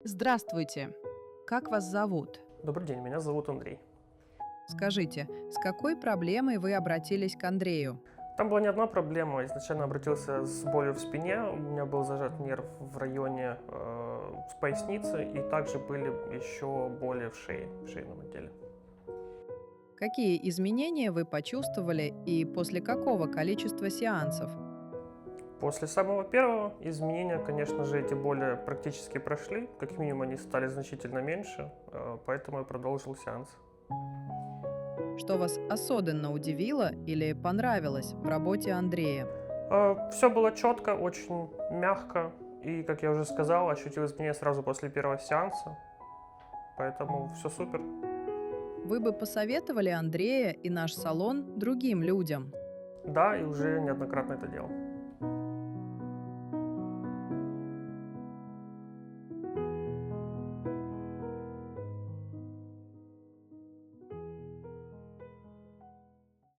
Здравствуйте. Как вас зовут? Добрый день, меня зовут Андрей. Скажите, с какой проблемой вы обратились к Андрею? Там была не одна проблема. Изначально обратился с болью в спине, у меня был зажат нерв в районе с поясницы, и также были еще боли в шее, в шейном отделе. Какие изменения вы почувствовали и после какого количества сеансов? После самого первого изменения, конечно же, эти боли практически прошли, как минимум они стали значительно меньше, поэтому я продолжил сеанс. Что вас особенно удивило или понравилось в работе Андрея? Все было четко, очень мягко, и, как я уже сказал, ощутил изменения сразу после первого сеанса, поэтому все супер. Вы бы посоветовали Андрея и наш салон другим людям? Да, и уже неоднократно это делал.